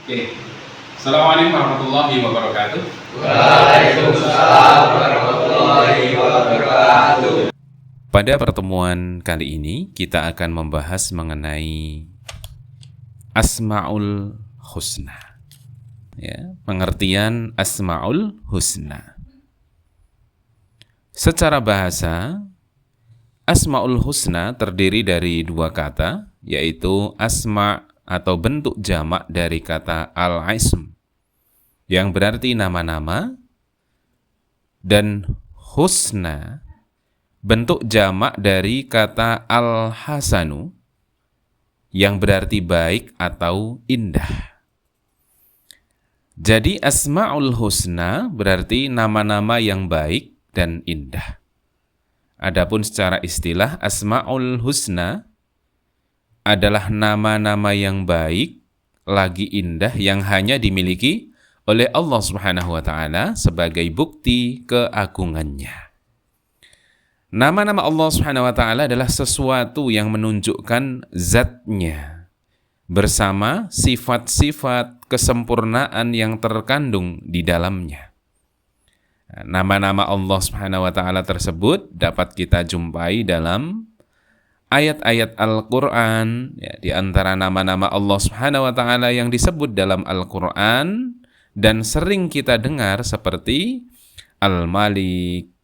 Oke. Assalamualaikum warahmatullahi wabarakatuh. Waalaikumsalam warahmatullahi wabarakatuh. Pada pertemuan kali ini kita akan membahas mengenai Asmaul Husna. Ya, pengertian Asmaul Husna. Secara bahasa, Asmaul Husna terdiri dari dua kata, yaitu asma atau bentuk jamak dari kata al-ism, yang berarti nama-nama, dan husna, bentuk jamak dari kata al-hasanu, yang berarti baik atau indah. Jadi Asmaul Husna berarti nama-nama yang baik dan indah. Adapun secara istilah, Asmaul Husna adalah nama-nama yang baik, lagi indah, yang hanya dimiliki oleh Allah Subhanahu wa Ta'ala sebagai bukti keagungannya. Nama-nama Allah Subhanahu wa Ta'ala adalah sesuatu yang menunjukkan zatnya bersama sifat-sifat kesempurnaan yang terkandung di dalamnya. Nama-nama Allah Subhanahu wa Ta'ala tersebut dapat kita jumpai dalam ayat-ayat Al-Quran, ya, di antara nama-nama Allah Subhanahu wa Ta'ala yang disebut dalam Al-Quran dan sering kita dengar seperti Al-Malik,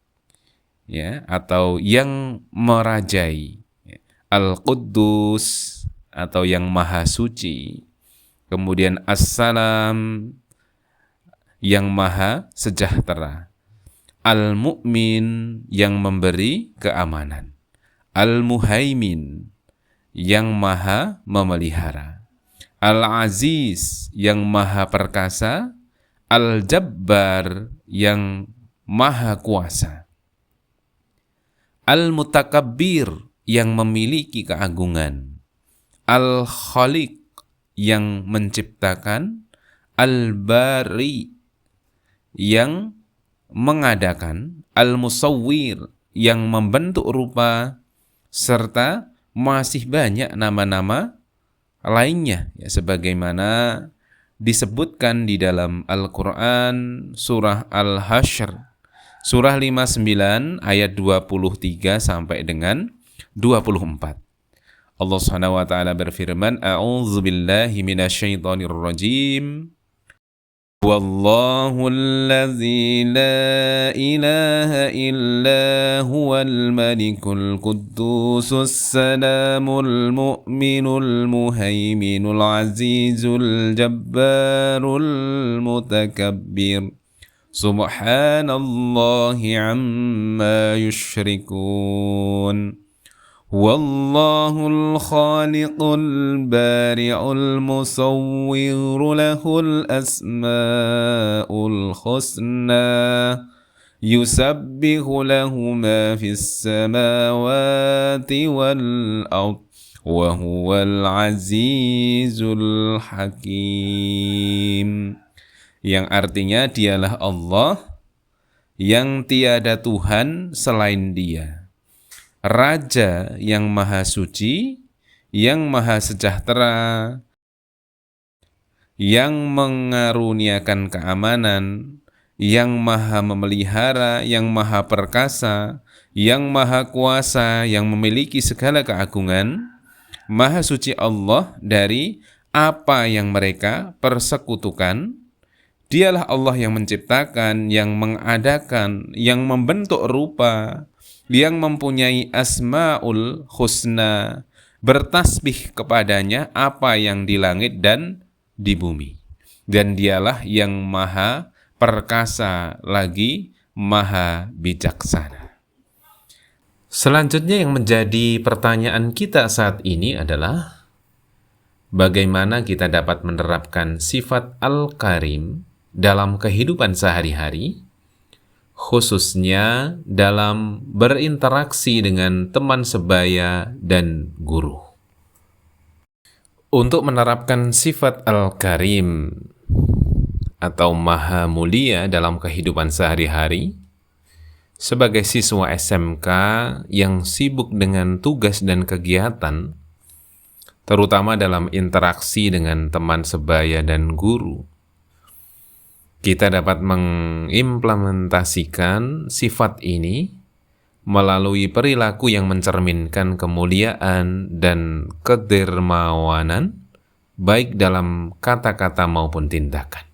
ya, atau yang merajai, ya, Al-Quddus atau yang maha suci, kemudian As-Salam yang maha sejahtera, Al-Mu'min yang memberi keamanan, Al-Muhaimin yang maha memelihara, Al-Aziz yang maha perkasa, Al-Jabbar yang maha kuasa, Al-Mutakabbir yang memiliki keagungan, Al-Khaliq yang menciptakan, Al-Bari yang mengadakan, Al-Musawwir yang membentuk rupa, serta masih banyak nama-nama lainnya, ya, sebagaimana disebutkan di dalam Al-Quran surah Al-Hasyr, surah 59 ayat 23 sampai dengan 24. Allah Subhanahu wa Ta'ala berfirman, A'udzubillahi minasyaitonir rajim. Wallahu allazi la ilaha illa huwal malikul quddusus salamul mu'minul muhaiminul azizul jabbarul mutakabbir. Subhanallahi amma yushrikun. Wallahul khaliqul bari'ul musawwir lahul asma'ul husna yusabbihu lahu ma fis samawati wal ard wa huwal azizul hakim, yang artinya dialah Allah yang tiada Tuhan selain Dia, Raja yang maha suci, yang maha sejahtera, yang mengaruniakan keamanan, yang maha memelihara, yang maha perkasa, yang maha kuasa, yang memiliki segala keagungan. Maha suci Allah dari apa yang mereka persekutukan. Dialah Allah yang menciptakan, yang mengadakan, yang membentuk rupa, yang mempunyai Asmaul Husna, bertasbih kepadanya apa yang di langit dan di bumi. Dan dialah yang maha perkasa lagi maha bijaksana. Selanjutnya yang menjadi pertanyaan kita saat ini adalah bagaimana kita dapat menerapkan sifat Al-Karim dalam kehidupan sehari-hari, khususnya dalam berinteraksi dengan teman sebaya dan guru. Untuk menerapkan sifat Al-Karim atau Maha Mulia dalam kehidupan sehari-hari, sebagai siswa SMK yang sibuk dengan tugas dan kegiatan, terutama dalam interaksi dengan teman sebaya dan guru. Kita dapat mengimplementasikan sifat ini melalui perilaku yang mencerminkan kemuliaan dan kedermawanan, baik dalam kata-kata maupun tindakan.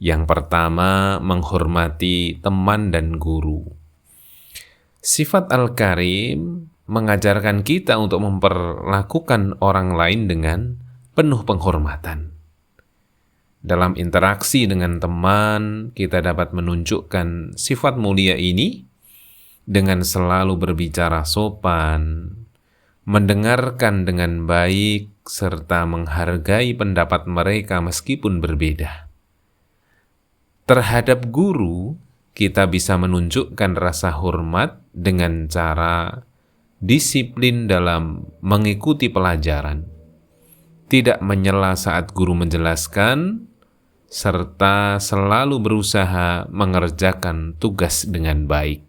Yang pertama, menghormati teman dan guru. Sifat Al-Karim mengajarkan kita untuk memperlakukan orang lain dengan penuh penghormatan. Dalam interaksi dengan teman, kita dapat menunjukkan sifat mulia ini dengan selalu berbicara sopan, mendengarkan dengan baik, serta menghargai pendapat mereka meskipun berbeda. Terhadap guru, kita bisa menunjukkan rasa hormat dengan cara disiplin dalam mengikuti pelajaran, tidak menyela saat guru menjelaskan, serta selalu berusaha mengerjakan tugas dengan baik.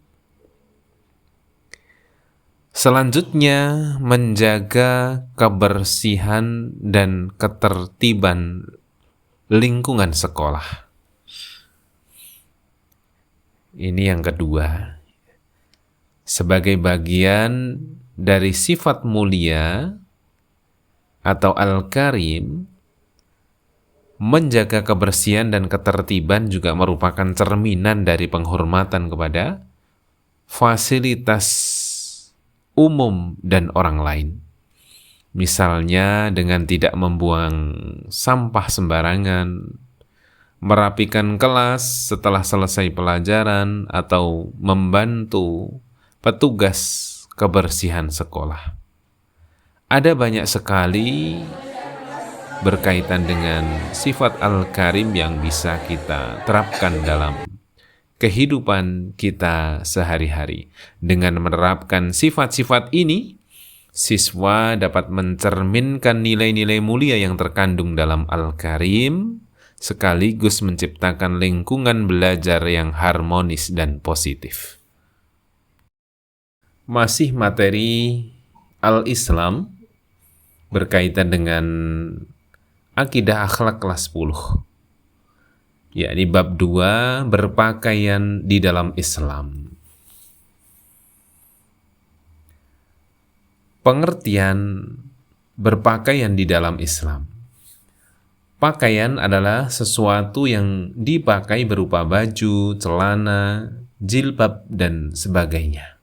Selanjutnya, menjaga kebersihan dan ketertiban lingkungan sekolah. Ini yang kedua. Sebagai bagian dari sifat mulia atau Al-Karim, menjaga kebersihan dan ketertiban juga merupakan cerminan dari penghormatan kepada fasilitas umum dan orang lain. Misalnya dengan tidak membuang sampah sembarangan, merapikan kelas setelah selesai pelajaran, atau membantu petugas kebersihan sekolah. Ada banyak sekali berkaitan dengan sifat Al-Karim yang bisa kita terapkan dalam kehidupan kita sehari-hari. Dengan menerapkan sifat-sifat ini, siswa dapat mencerminkan nilai-nilai mulia yang terkandung dalam Al-Karim, sekaligus menciptakan lingkungan belajar yang harmonis dan positif. Masih materi Al-Islam berkaitan dengan Akidah Akhlak kelas 10, yakni bab 2, berpakaian di dalam Islam. Pengertian berpakaian di dalam Islam. Pakaian adalah sesuatu yang dipakai berupa baju, celana, jilbab, dan sebagainya.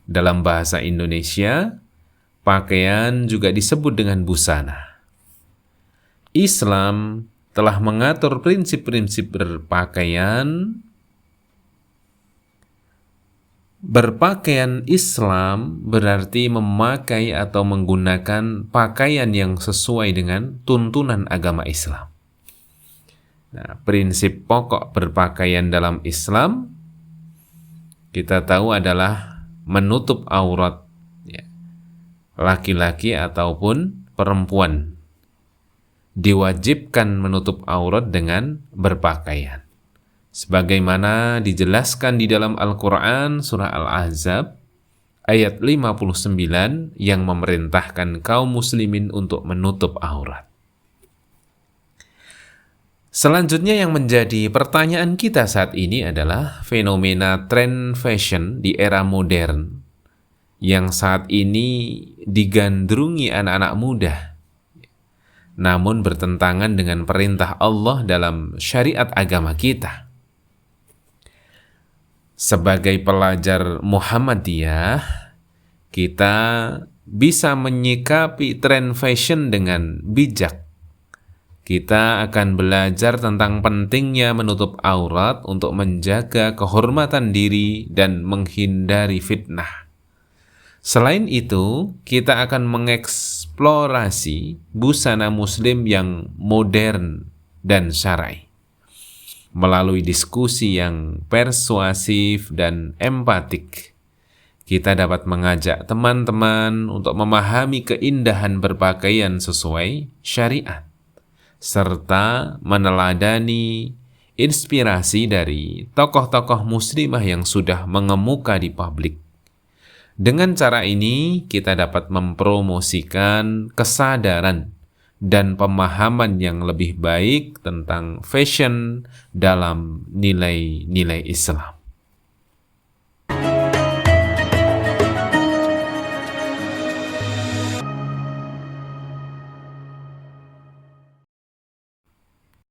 Dalam bahasa Indonesia, pakaian juga disebut dengan busana. Islam telah mengatur prinsip-prinsip berpakaian. Berpakaian Islam berarti memakai atau menggunakan pakaian yang sesuai dengan tuntunan agama Islam. Nah, prinsip pokok berpakaian dalam Islam kita tahu adalah menutup aurat, ya, laki-laki ataupun perempuan. Diwajibkan menutup aurat dengan berpakaian. Sebagaimana dijelaskan di dalam Al-Quran surah Al-Ahzab ayat 59 yang memerintahkan kaum muslimin untuk menutup aurat. Selanjutnya yang menjadi pertanyaan kita saat ini adalah fenomena tren fashion di era modern yang saat ini digandrungi anak-anak muda, namun bertentangan dengan perintah Allah dalam syariat agama kita. Sebagai pelajar Muhammadiyah, kita bisa menyikapi tren fashion dengan bijak. Kita akan belajar tentang pentingnya menutup aurat untuk menjaga kehormatan diri dan menghindari fitnah. Selain itu, kita akan mengeksplorasi busana muslim yang modern dan syar'i. Melalui diskusi yang persuasif dan empatik, kita dapat mengajak teman-teman untuk memahami keindahan berpakaian sesuai syariat, serta meneladani inspirasi dari tokoh-tokoh muslimah yang sudah mengemuka di publik. Dengan cara ini kita dapat mempromosikan kesadaran dan pemahaman yang lebih baik tentang fashion dalam nilai-nilai Islam.